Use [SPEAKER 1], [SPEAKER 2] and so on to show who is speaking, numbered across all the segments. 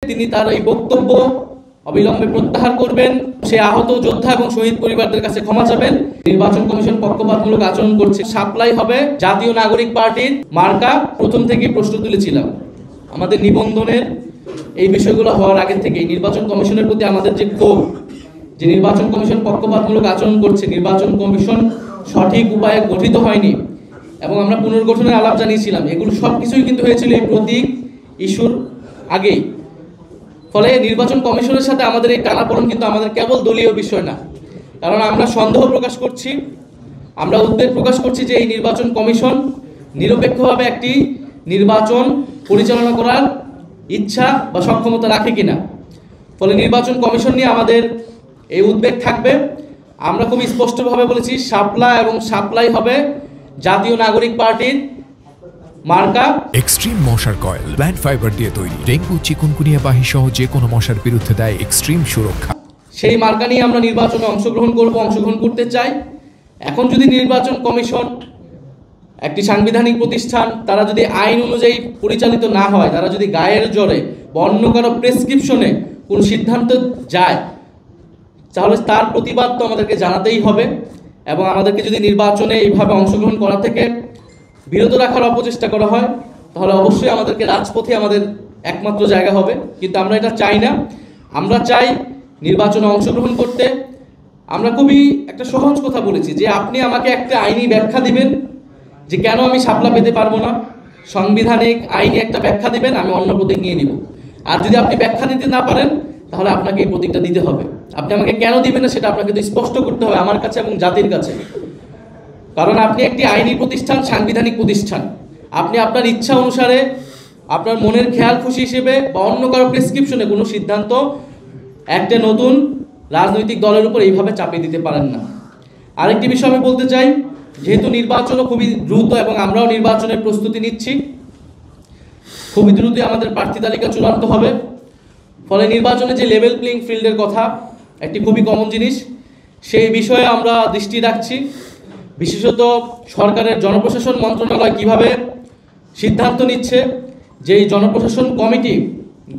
[SPEAKER 1] তিনি তার এই বক্তব্য অবিলম্বে প্রত্যাহার করবেন, সে আহত যোদ্ধা এবং শহীদ পরিবারদের কাছে ক্ষমা চাবেন। নির্বাচন কমিশন পক্ষপাতমূলক আচরণ করছে। সাপ্লাই হবে জাতীয় নাগরিক পার্টির মার্কা, প্রথম থেকেই প্রশ্ন তুলেছিলাম। আমাদের নিবন্ধনের এই বিষয়গুলো হওয়ার আগে থেকেই নির্বাচন কমিশনের প্রতি আমাদের যে ক্ষোভ, যে নির্বাচন কমিশন পক্ষপাতমূলক আচরণ করছে, নির্বাচন কমিশন সঠিক উপায়ে গঠিত হয়নি এবং আমরা পুনর্গঠনের আলাপ জানিয়েছিলাম, এগুলো সব কিছুই কিন্তু হয়েছিল এই প্রতীক ইস্যুর আগেই। ফলে নির্বাচন কমিশনের সাথে আমাদের এই টানাপোড়েন কিন্তু আমাদের কেবল দলীয় বিষয় না, কারণ আমরা সন্দেহ প্রকাশ করছি, আমরা উদ্বেগ প্রকাশ করছি যে এই নির্বাচন কমিশন নিরপেক্ষভাবে একটি নির্বাচন পরিচালনা করার ইচ্ছা বা সক্ষমতা রাখে কিনা। ফলে নির্বাচন কমিশন নিয়ে আমাদের এই উদ্বেগ থাকবে। আমরা খুব স্পষ্টভাবে বলেছি, শাপলা এবং সাপ্লাই হবে জাতীয় নাগরিক পার্টির মার্কা।
[SPEAKER 2] এক্সট্রিম মশার কয়েল প্ল্যান্ট ফাইবার দিয়ে তৈরি, ডেঙ্গু চিকুনগুনিয়া বাহি সহ যে কোনো মশার বিরুদ্ধে দেয় এক্সট্রিম সুরক্ষা।
[SPEAKER 1] সেই মার্কা নিয়ে আমরা নির্বাচনে অংশগ্রহণ করতে চাই। এখন যদি নির্বাচন কমিশন একটি সাংবিধানিক প্রতিষ্ঠান, তারা যদি আইন অনুযায়ী পরিচালিত না হয়, তারা যদি গায়ের জোরে বা অন্য কারো প্রেসক্রিপশনে কোন সিদ্ধান্ত যায়, তাহলে তার প্রতিবাদ তো আমাদেরকে জানাতেই হবে। এবং আমাদেরকে যদি নির্বাচনে এইভাবে অংশগ্রহণ করা থেকে বিরত রাখার অপচেষ্টা করা হয়, তাহলে অবশ্যই আমাদেরকে রাজপথে আমাদের একমাত্র জায়গা হবে। কিন্তু আমরা এটা চাই না। আমরা চাই নির্বাচনে অংশগ্রহণ করতে। আমরা খুবই একটা সহজ কথা বলেছি যে আপনি আমাকে একটা আইনি ব্যাখ্যা দিবেন যে কেন আমি শাপলা পেতে পারবো না, সাংবিধানিক আইনি একটা ব্যাখ্যা দিবেন, আমি অন্য প্রতীক নিয়ে নিব। আর যদি আপনি ব্যাখ্যা দিতে না পারেন, তাহলে আপনাকে এই প্রতীকটা দিতে হবে। আপনি আমাকে কেন দিবেন না সেটা আপনাকে তো স্পষ্ট করতে হবে আমার কাছে এবং জাতির কাছে। কারণ আপনি একটি আইনি প্রতিষ্ঠান, সাংবিধানিক প্রতিষ্ঠান, আপনি আপনার ইচ্ছা অনুসারে, আপনার মনের খেয়াল খুশি হিসেবে বা অন্য কারো প্রেসক্রিপশনে কোনো সিদ্ধান্ত একটা নতুন রাজনৈতিক দলের উপর এইভাবে চাপিয়ে দিতে পারেন না। আরেকটি বিষয় আমি বলতে চাই, যেহেতু নির্বাচনও খুবই দ্রুত এবং আমরাও নির্বাচনের প্রস্তুতি নিচ্ছি, খুবই দ্রুতই আমাদের প্রার্থী তালিকা চূড়ান্ত হবে। ফলে নির্বাচনে যে লেভেল প্লেইং ফিল্ডের কথা, একটি খুবই কমন জিনিস, সেই বিষয়ে আমরা দৃষ্টি রাখছি। বিশেষত সরকারের জনপ্রশাসন মন্ত্রণালয় কিভাবে সিদ্ধান্ত নিচ্ছে, যেই জনপ্রশাসন কমিটি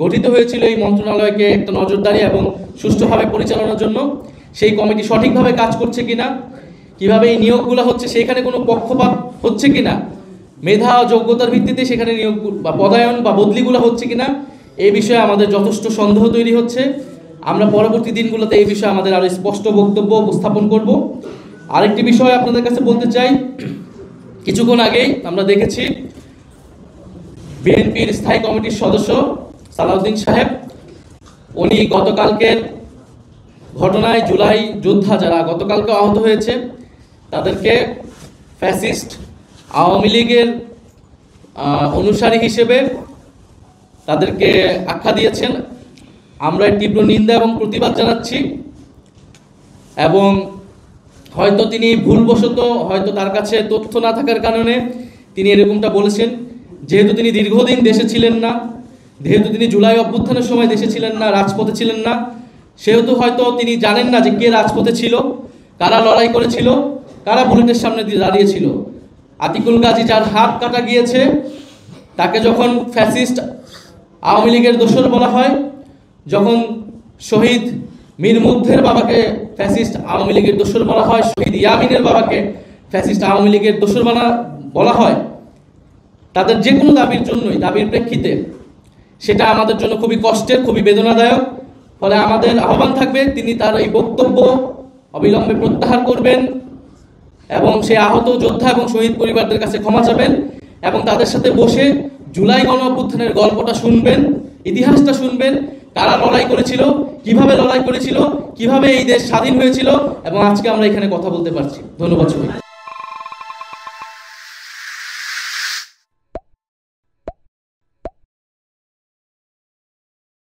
[SPEAKER 1] গঠিত হয়েছিল এই মন্ত্রণালয়কে একটা নজরদারি এবং সুষ্ঠুভাবে পরিচালনার জন্য, সেই কমিটি সঠিকভাবে কাজ করছে কিনা, কিভাবে এই নিয়োগগুলো হচ্ছে সেখানে কোনো পক্ষপাত হচ্ছে কিনা, মেধা যোগ্যতার ভিত্তিতে সেখানে নিয়োগ বা পদায়ন বা বদলিগুলো হচ্ছে কিনা, এই বিষয়ে আমাদের যথেষ্ট সন্দেহ তৈরি হচ্ছে। আমরা পরবর্তী দিনগুলোতে এই বিষয়ে আমাদের আরও স্পষ্ট বক্তব্য উপস্থাপন করব। আরেকটি বিষয় আপনাদের কাছে বলতে চাই, কিছুক্ষণ আগেই আমরা দেখেছি বিএনপির স্থায়ী কমিটির সদস্য সালাউদ্দিন সাহেব, উনি গতকালকের ঘটনায় জুলাই যোদ্ধা যারা গতকালকে আহত হয়েছে তাদেরকে ফ্যাসিস্ট আওয়ামী লীগের অনুসারী হিসেবে তাদেরকে আখ্যা দিয়েছেন। আমরা তীব্র নিন্দা এবং প্রতিবাদ জানাচ্ছি। এবং হয়তো তিনি ভুলবশত, হয়তো তার কাছে তথ্য না থাকার কারণে তিনি এরকমটা বলেছেন। যেহেতু তিনি দীর্ঘদিন দেশে ছিলেন না, যেহেতু তিনি জুলাই অভ্যুত্থানের সময় দেশে ছিলেন না, রাজপথে ছিলেন না, সেহেতু হয়তো তিনি জানেন না যে কে রাজপথে ছিল, কারা লড়াই করেছিল, কারা বুলেটের সামনে দিয়ে দাঁড়িয়েছিল। আতিকুল গাজী যার হাত কাটা গিয়েছে, তাকে যখন ফ্যাসিস্ট আওয়ামী লীগের দোসর বলা হয়, যখন শহীদ মীর মুগ্ধের বাবাকে ফ্যাসিস্ট আওয়ামী লীগের দোসর বলা হয়, শহীদ ইয়ামিনের বাবাকে ফ্যাসিস্ট আওয়ামী লীগের দোসর বলা হয়, তাদের যে কোনো দাবির জন্যই, দাবির প্রেক্ষিতে, সেটা আমাদের জন্য খুবই কষ্টের, খুবই বেদনাদায়ক। ফলে আমাদের আহ্বান থাকবে তিনি তার এই বক্তব্য অবিলম্বে প্রত্যাহার করবেন এবং সে আহত যোদ্ধা এবং শহীদ পরিবারদের কাছে ক্ষমা চাবেন এবং তাদের সাথে বসে জুলাই গণ অভ্যুত্থানের গল্পটা শুনবেন, ইতিহাসটা শুনবেন, কারা লড়াই করেছিল, কিভাবে লড়াই করেছিল, কিভাবে এই দেশ স্বাধীন হয়েছিল এবং আজকে আমরা এখানে কথা বলতে পারছি। ধন্যবাদ সবাই।